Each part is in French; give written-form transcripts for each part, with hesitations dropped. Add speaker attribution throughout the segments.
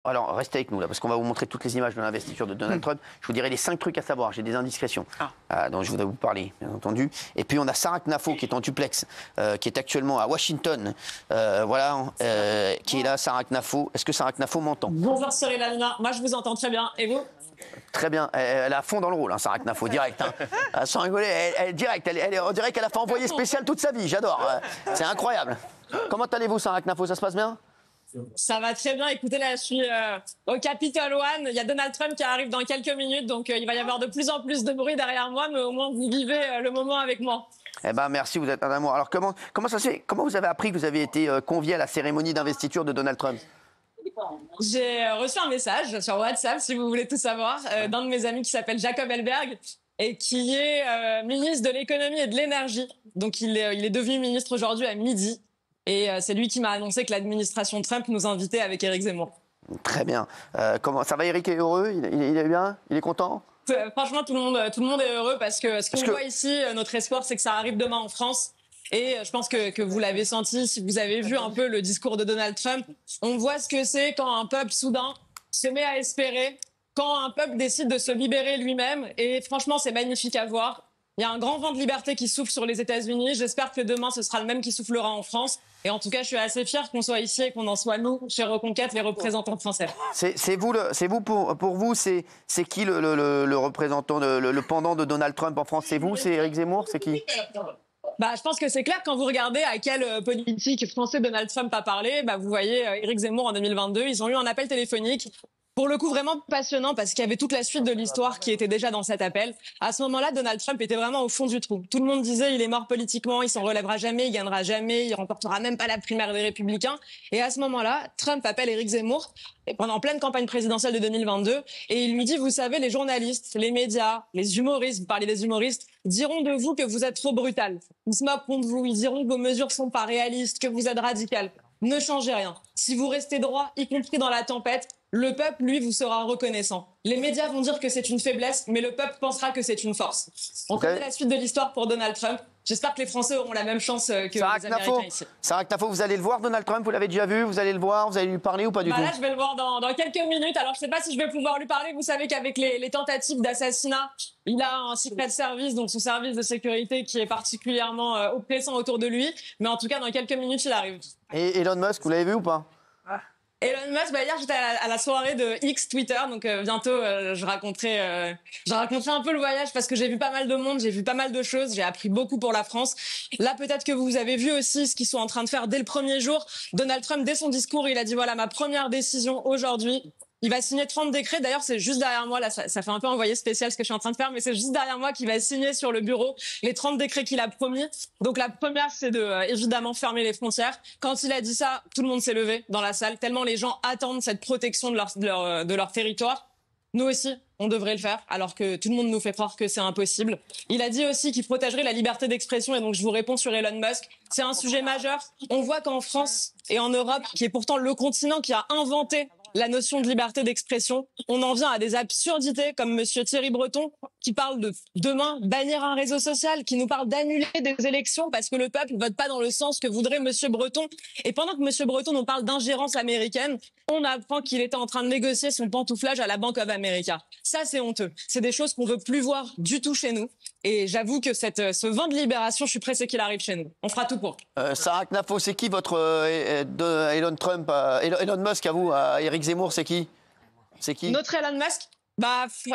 Speaker 1: Alors, restez avec nous là, parce qu'on va vous montrer toutes les images de l'investiture de Donald Trump. Je vous dirai les 5 trucs à savoir. J'ai des indiscrétions dont je voudrais vous parler, bien entendu. Et puis, on a Sarah Knafo qui est en duplex, qui est actuellement à Washington. Qui est là, Sarah Knafo. Est-ce que Sarah Knafo m'entend?
Speaker 2: Bonjour Cyril Hanouna, moi je vous entends très bien. Et vous?
Speaker 1: Très bien. Elle est à fond dans le rôle, hein, Sarah Knafo, direct. Hein. Sans rigoler, elle direct. On dirait qu'elle a fait envoyer spécial toute sa vie. J'adore. C'est incroyable. Comment allez-vous, Sarah Knafo? Ça se passe bien?
Speaker 2: Ça va très bien. Écoutez, là, je suis au Capitol One. Il y a Donald Trump qui arrive dans quelques minutes, donc il va y avoir de plus en plus de bruit derrière moi, mais au moins vous vivez le moment avec moi.
Speaker 1: Eh ben, merci, vous êtes un amour. Alors, comment ça se fait? Comment vous avez appris que vous avez été convié à la cérémonie d'investiture de Donald Trump?
Speaker 2: J'ai reçu un message sur WhatsApp, si vous voulez tout savoir, d'un de mes amis qui s'appelle Jacob Elberg et qui est ministre de l'économie et de l'énergie. Donc, il est devenu ministre aujourd'hui à midi. Et c'est lui qui m'a annoncé que l'administration Trump nous invitait avec Éric Zemmour.
Speaker 1: Très bien. Comment ça va, Éric est heureux? Il est bien? Il est content?
Speaker 2: Franchement, tout le monde est heureux parce que ce qu'on voit ici, notre espoir, c'est que ça arrive demain en France. Et je pense que vous l'avez senti, si vous avez vu un peu le discours de Donald Trump, on voit ce que c'est quand un peuple soudain se met à espérer, quand un peuple décide de se libérer lui-même. Et franchement, c'est magnifique à voir. Il y a un grand vent de liberté qui souffle sur les États-Unis. J'espère que demain, ce sera le même qui soufflera en France. Et en tout cas, je suis assez fière qu'on soit ici et qu'on en soit, nous, chez Reconquête, les représentants français.
Speaker 1: C'est vous, pour vous, c'est qui le représentant, le pendant de Donald Trump en France? C'est vous? C'est Éric Zemmour? C'est qui?
Speaker 2: Je pense que c'est clair quand vous regardez à quel politique français Donald Trump a parlé. Vous voyez Éric Zemmour en 2022. Ils ont eu un appel téléphonique. Pour le coup, vraiment passionnant parce qu'il y avait toute la suite de l'histoire qui était déjà dans cet appel. À ce moment-là, Donald Trump était vraiment au fond du trou. Tout le monde disait il est mort politiquement, il s'en relèvera jamais, il gagnera jamais, il remportera même pas la primaire des Républicains. Et à ce moment-là, Trump appelle Éric Zemmour pendant pleine campagne présidentielle de 2022 et il lui dit vous savez, les journalistes, les médias, les humoristes, vous parlez des humoristes, diront de vous que vous êtes trop brutal. Ils se moqueront de vous, ils diront que vos mesures sont pas réalistes, que vous êtes radical. Ne changez rien. Si vous restez droit, y compris dans la tempête, le peuple, lui, vous sera reconnaissant. Les médias vont dire que c'est une faiblesse, mais le peuple pensera que c'est une force. On connaît la suite de l'histoire pour Donald Trump. J'espère que les Français auront la même chance que les Américains ici.
Speaker 1: Sarah Knafo, vous allez le voir, Donald Trump? Vous l'avez déjà vu? Vous allez le voir? Vous allez lui parler ou pas du tout?
Speaker 2: Là, je vais le voir dans quelques minutes. Alors, je ne sais pas si je vais pouvoir lui parler. Vous savez qu'avec les tentatives d'assassinat, il a un secret service, donc son service de sécurité qui est particulièrement oppressant autour de lui. Mais en tout cas, dans quelques minutes, il arrive.
Speaker 1: Et Elon Musk, vous l'avez vu ou pas?
Speaker 2: Elon Musk, hier j'étais à la soirée de X Twitter, donc bientôt je raconterai un peu le voyage parce que j'ai vu pas mal de monde, j'ai vu pas mal de choses, j'ai appris beaucoup pour la France. Là peut-être que vous avez vu aussi ce qu'ils sont en train de faire dès le premier jour. Donald Trump, dès son discours, il a dit voilà ma première décision aujourd'hui. Il va signer 30 décrets. D'ailleurs, c'est juste derrière moi. Là, ça fait un peu envoyé spécial ce que je suis en train de faire, mais c'est juste derrière moi qu'il va signer sur le bureau les 30 décrets qu'il a promis. Donc, la première, c'est de, évidemment, fermer les frontières. Quand il a dit ça, tout le monde s'est levé dans la salle, tellement les gens attendent cette protection de leur territoire. Nous aussi, on devrait le faire, alors que tout le monde nous fait croire que c'est impossible. Il a dit aussi qu'il protégerait la liberté d'expression, et donc je vous réponds sur Elon Musk. C'est un sujet majeur. On voit qu'en France et en Europe, qui est pourtant le continent qui a inventé la notion de liberté d'expression, on en vient à des absurdités comme monsieur Thierry Breton qui parle de demain bannir un réseau social, qui nous parle d'annuler des élections parce que le peuple ne vote pas dans le sens que voudrait monsieur Breton. Et pendant que monsieur Breton nous parle d'ingérence américaine, on apprend qu'il était en train de négocier son pantouflage à la Bank of America. Ça, c'est honteux. C'est des choses qu'on veut plus voir du tout chez nous. Et j'avoue que ce vent de libération, je suis pressée qu'il arrive chez nous. On fera tout pour.
Speaker 1: Sarah Knafo, c'est qui votre Elon Musk à vous, Éric Zemmour, c'est qui? C'est qui?
Speaker 2: Notre Elon Musk?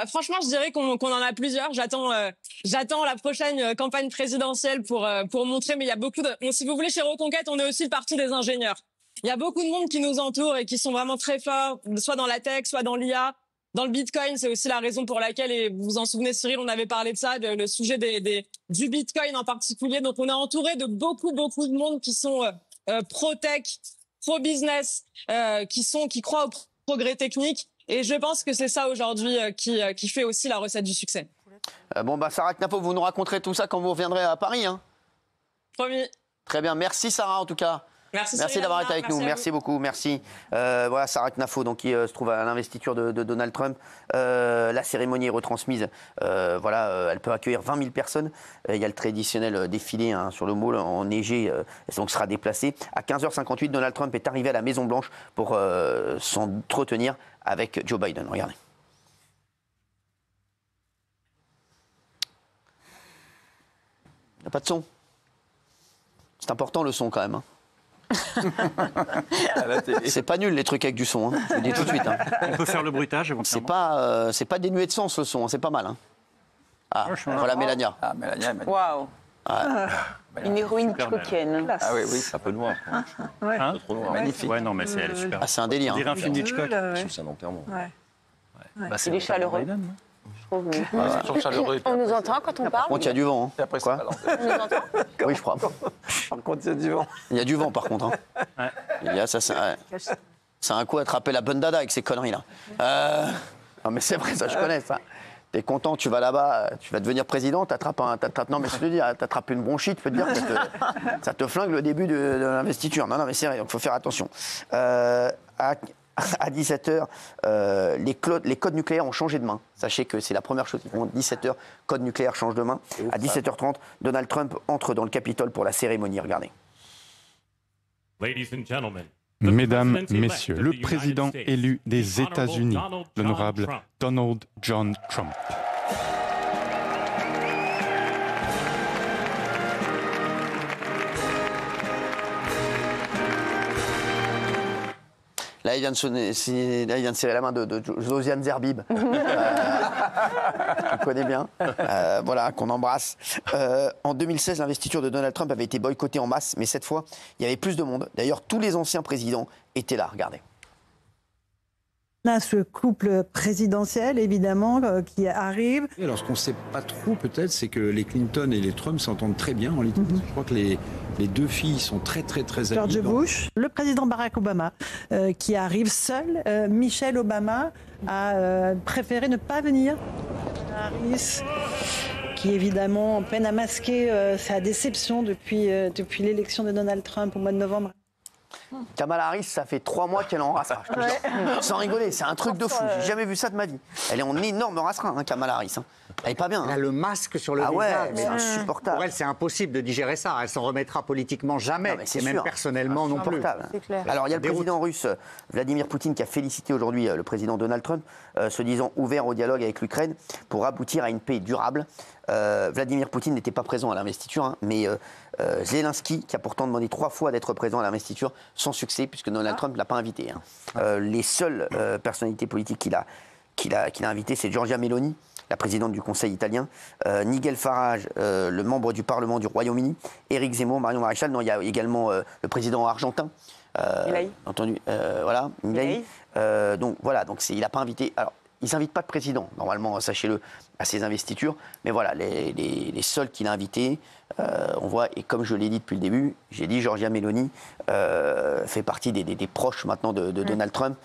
Speaker 2: Franchement, je dirais qu'on en a plusieurs. J'attends la prochaine campagne présidentielle pour montrer. Mais il y a beaucoup de. Si vous voulez, chez Reconquête, on est aussi le parti des ingénieurs. Il y a beaucoup de monde qui nous entoure et qui sont vraiment très forts, soit dans la tech, soit dans l'IA. Dans le Bitcoin, c'est aussi la raison pour laquelle, et vous vous en souvenez Cyril, on avait parlé de ça, le sujet du Bitcoin en particulier. Donc on est entouré de beaucoup de monde qui sont pro-tech, pro-business, qui croient au progrès technique. Et je pense que c'est ça aujourd'hui qui fait aussi la recette du succès.
Speaker 1: Sarah Knafo, vous nous raconterez tout ça quand vous reviendrez à Paris, hein?
Speaker 2: Promis.
Speaker 1: Très bien, merci Sarah en tout cas.
Speaker 2: Merci
Speaker 1: d'avoir été avec nous. Merci beaucoup. Merci. Voilà, Sarah Knafo, donc, qui se trouve à l'investiture de Donald Trump. La cérémonie est retransmise. Voilà, elle peut accueillir 20 000 personnes. Il y a le traditionnel défilé sur le mall enneigé, donc sera déplacé. À 15h58, Donald Trump est arrivé à la Maison-Blanche pour s'entretenir avec Joe Biden. Regardez. Il n'y a pas de son. C'est important le son quand même. C'est pas nul les trucs avec du son, je vous le dis tout de suite.
Speaker 3: On peut faire le bruitage éventuellement.
Speaker 1: C'est pas dénué de sens le son, c'est pas mal. Ah, voilà Mélania.
Speaker 4: Ah, Mélania.
Speaker 5: Waouh. Une héroïne Hitchcockienne.
Speaker 4: Ah oui, c'est un peu noir.
Speaker 5: Ouais.
Speaker 4: C'est trop noir. Magnifique.
Speaker 3: Ouais, non, mais c'est elle est super.
Speaker 1: Ah, c'est un délire.
Speaker 3: On dirait un film Hitchcock.
Speaker 4: C'est un enterrement.
Speaker 5: Ouais.
Speaker 3: Bah,
Speaker 5: Il est chaleureux.
Speaker 3: Biden,
Speaker 5: Je trouve.
Speaker 4: Ils sont chaleureux.
Speaker 5: On nous entend quand on
Speaker 1: Par
Speaker 5: parle.
Speaker 1: contre, il y a du vent.
Speaker 4: Et après,
Speaker 1: Quoi ?
Speaker 5: On nous entend.
Speaker 1: Oui, je crois.
Speaker 4: Par contre, il y a du vent.
Speaker 1: Il y a du vent par contre.
Speaker 3: Ouais.
Speaker 1: Il y a ça, c'est un coup attraper la bonne dada avec ces conneries là. Non mais c'est vrai, ça je connais ça. T'es content, tu vas là-bas, tu vas devenir président, non mais je te dis, t'attrapes une bronchite, je peux te dire, ça te flingue le début de l'investiture. Non mais c'est vrai, donc il faut faire attention. À 17h, les codes nucléaires ont changé de main. Sachez que c'est la première chose qui compte. 17h, code nucléaire change de main. À 17h30, Donald Trump entre dans le Capitole pour la cérémonie. Regardez.
Speaker 6: Mesdames, Messieurs, le président élu des États-Unis, l'honorable Donald John Trump.
Speaker 1: Là, il vient de serrer la main de Josiane Zerbib. On connaît bien. Voilà, qu'on embrasse. En 2016, l'investiture de Donald Trump avait été boycottée en masse, mais cette fois, il y avait plus de monde. D'ailleurs, tous les anciens présidents étaient là. Regardez.
Speaker 7: On a ce couple présidentiel, évidemment, qui arrive.
Speaker 8: Alors, ce qu'on ne sait pas trop, peut-être, c'est que les Clinton et les Trump s'entendent très bien en litige. Je crois que les deux filles sont très amies.
Speaker 7: George Bush, le président Barack Obama, qui arrive seul. Michelle Obama a préféré ne pas venir. Harris, qui évidemment peine à masquer sa déception depuis l'élection de Donald Trump au mois de novembre.
Speaker 1: Kamala Harris, ça fait 3 mois qu'elle est en rasera. Sans rigoler, c'est un truc de fou. J'ai jamais vu ça de ma vie. Elle est en énorme rasera, Kamala Harris. Elle est pas bien.
Speaker 9: Elle a le masque sur le visage.
Speaker 1: Ouais, c'est insupportable.
Speaker 9: Pour elle, c'est impossible de digérer ça. Elle s'en remettra politiquement jamais. Et même personnellement non plus.
Speaker 1: Alors, il y a le président russe Vladimir Poutine qui a félicité aujourd'hui le président Donald Trump, se disant ouvert au dialogue avec l'Ukraine pour aboutir à une paix durable. Vladimir Poutine n'était pas présent à l'investiture, mais Zelensky, qui a pourtant demandé 3 fois d'être présent à l'investiture, sans succès, puisque Donald Trump ne l'a pas invité. Les seules personnalités politiques qu'il a invitées, c'est Giorgia Meloni, la présidente du Conseil italien, Nigel Farage, le membre du Parlement du Royaume-Uni, Éric Zemmour, Marion Maréchal. Non, il y a également le président argentin. Entendu, voilà, Milei. Donc voilà, il n'a pas invité. Alors, ils n'invitent pas de président, normalement, sachez-le, à ses investitures. Mais voilà, les seuls qu'il a invités, on voit, et comme je l'ai dit depuis le début, j'ai dit Giorgia Meloni fait partie des proches maintenant de Donald Trump.